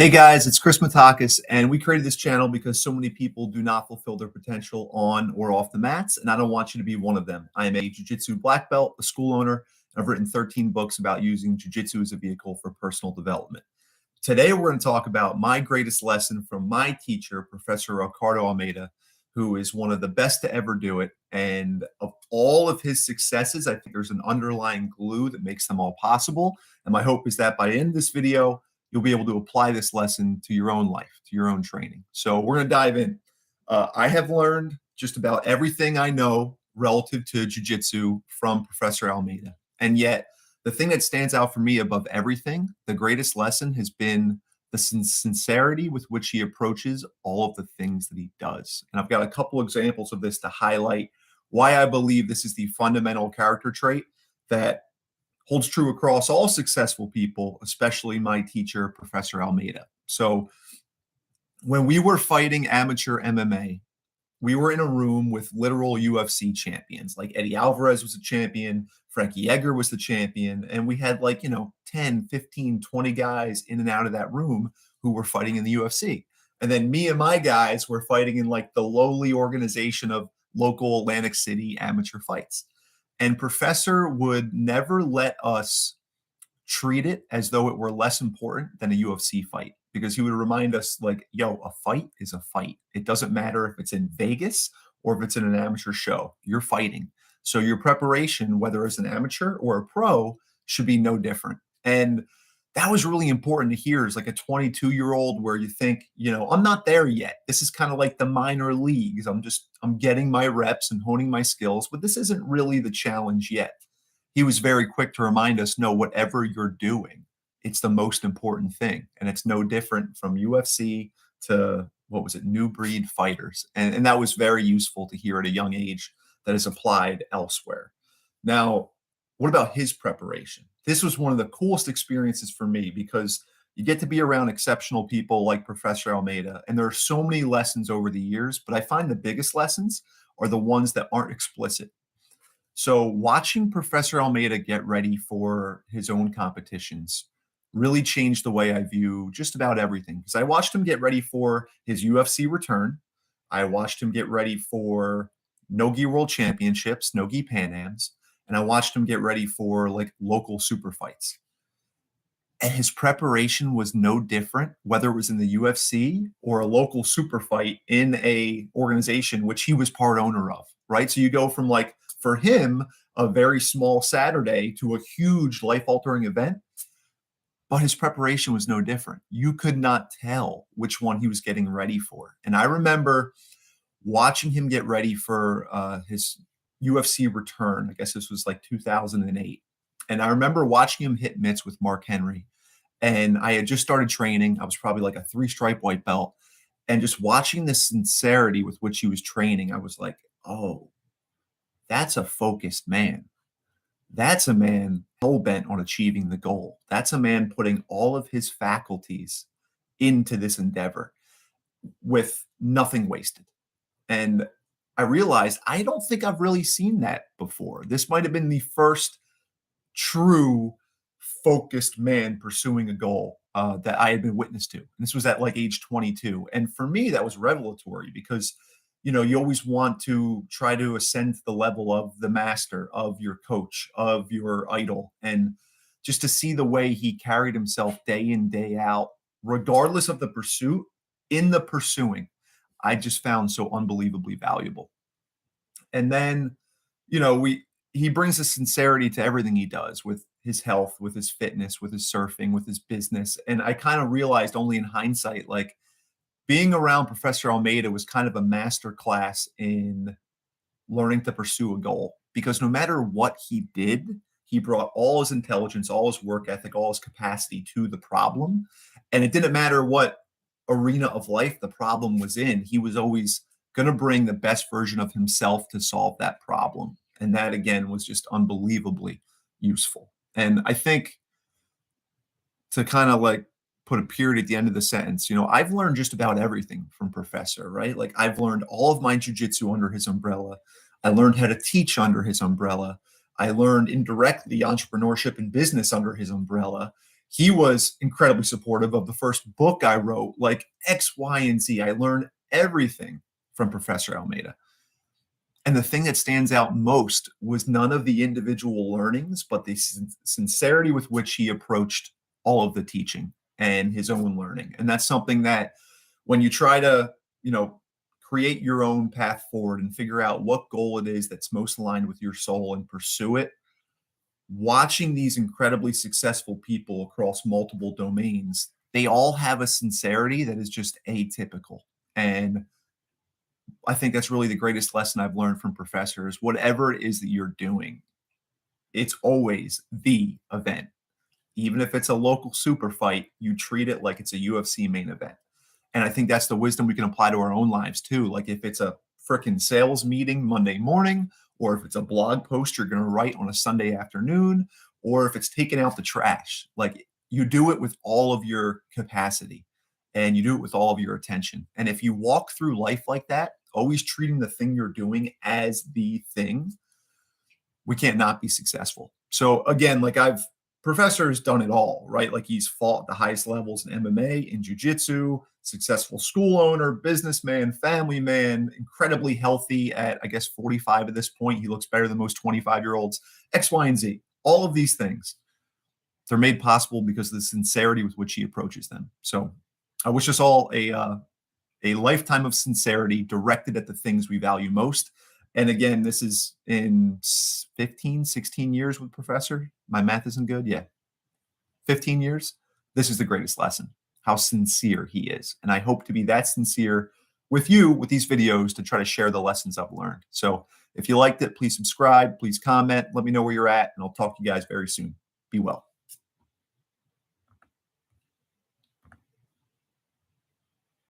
Hey guys, it's Chris Matakis, and we created this channel because so many people do not fulfill their potential on or off the mats, and I don't want you to be one of them. I am a jiu-jitsu black belt, a school owner, and I've written 13 books about using jiu-jitsu as a vehicle for personal development. Today, we're going to talk about my greatest lesson from my teacher, Professor Ricardo Almeida, who is one of the best to ever do it. And of all of his successes, I think there's an underlying glue that makes them all possible. And my hope is that by the end of this video, you'll be able to apply this lesson to your own life, to your own training. So we're going to dive in. I have learned just about everything I know relative to jiu-jitsu from Professor Almeida. And yet, the thing that stands out for me above everything, the greatest lesson has been the sincerity with which he approaches all of the things that he does. And I've got a couple examples of this to highlight why I believe this is the fundamental character trait that holds true across all successful people, especially my teacher, Professor Almeida. So when we were fighting amateur MMA, we were in a room with literal UFC champions. Like Eddie Alvarez was a champion, Frankie Edgar was the champion, and we had 10, 15, 20 guys in and out of that room who were fighting in the UFC. And then me and my guys were fighting in the lowly organization of local Atlantic City amateur fights. And Professor would never let us treat it as though it were less important than a UFC fight, because he would remind us yo, a fight is a fight. It doesn't matter if it's in Vegas or if it's in an amateur show, you're fighting. So your preparation, whether as an amateur or a pro, should be no different. And that was really important to hear as a 22-year-old where you think, I'm not there yet. This is kind of like the minor leagues. I'm getting my reps and honing my skills, but this isn't really the challenge yet. He was very quick to remind us, no, whatever you're doing, it's the most important thing. And it's no different from UFC to, new breed fighters. And that was very useful to hear at a young age that is applied elsewhere. Now, what about his preparation? This was one of the coolest experiences for me because you get to be around exceptional people like Professor Almeida. And there are so many lessons over the years, but I find the biggest lessons are the ones that aren't explicit. So watching Professor Almeida get ready for his own competitions really changed the way I view just about everything. Because I watched him get ready for his UFC return. I watched him get ready for No-Gi World Championships, No-Gi Pan Ams, and I watched him get ready for local super fights. And his preparation was no different, whether it was in the UFC or a local super fight in a organization which he was part owner of, right? So you go from for him, a very small Saturday to a huge life-altering event, but his preparation was no different. You could not tell which one he was getting ready for. And I remember watching him get ready for his UFC return. I guess this was 2008. And I remember watching him hit mitts with Mark Henry. And I had just started training. I was probably a 3-stripe white belt. And just watching the sincerity with which he was training, I was like, oh, that's a focused man. That's a man hell-bent on achieving the goal. That's a man putting all of his faculties into this endeavor with nothing wasted. And I realized I don't think I've really seen that before. This might have been the first true focused man pursuing a goal that I had been witness to. And this was at age 22. And for me, that was revelatory because, you always want to try to ascend to the level of the master, of your coach, of your idol. And just to see the way he carried himself day in, day out, regardless of the pursuit, in the pursuing, I just found so unbelievably valuable. And then, he brings a sincerity to everything he does with his health, with his fitness, with his surfing, with his business. And I kind of realized only in hindsight, being around Professor Almeida was kind of a master class in learning to pursue a goal, because no matter what he did, he brought all his intelligence, all his work ethic, all his capacity to the problem. And it didn't matter what arena of life the problem was in. He was always going to bring the best version of himself to solve that problem. And that, again, was just unbelievably useful. And I think to kind of put a period at the end of the sentence, I've learned just about everything from Professor, right? I've learned all of my jiu-jitsu under his umbrella. I learned how to teach under his umbrella. I learned indirectly entrepreneurship and business under his umbrella. He was incredibly supportive of the first book I wrote, like X, Y, and Z. I learned everything from Professor Almeida. And the thing that stands out most was none of the individual learnings, but the sincerity with which he approached all of the teaching and his own learning. And that's something that when you try to, create your own path forward and figure out what goal it is that's most aligned with your soul and pursue it, watching these incredibly successful people across multiple domains, they all have a sincerity that is just atypical. And I think that's really the greatest lesson I've learned from professors. Whatever it is that you're doing, it's always the event. Even if it's a local super fight, you treat it like it's a UFC main event. And I think that's the wisdom we can apply to our own lives too. Like if it's a freaking sales meeting Monday morning, or if it's a blog post you're going to write on a Sunday afternoon, or if it's taking out the trash, like you do it with all of your capacity and you do it with all of your attention. And if you walk through life like that, always treating the thing you're doing as the thing, we can't not be successful. So again, Professor has done it all, right? Like he's fought at the highest levels in MMA, in jiu-jitsu, successful school owner, businessman, family man, incredibly healthy at, I guess, 45 at this point. He looks better than most 25-year-olds, X, Y, and Z. All of these things, they're made possible because of the sincerity with which he approaches them. So I wish us all a lifetime of sincerity directed at the things we value most. And again, this is in 15, 16 years with Professor. My math isn't good. Yeah. 15 years. This is the greatest lesson, how sincere he is. And I hope to be that sincere with you with these videos to try to share the lessons I've learned. So if you liked it, please subscribe, please comment, let me know where you're at, and I'll talk to you guys very soon. Be well.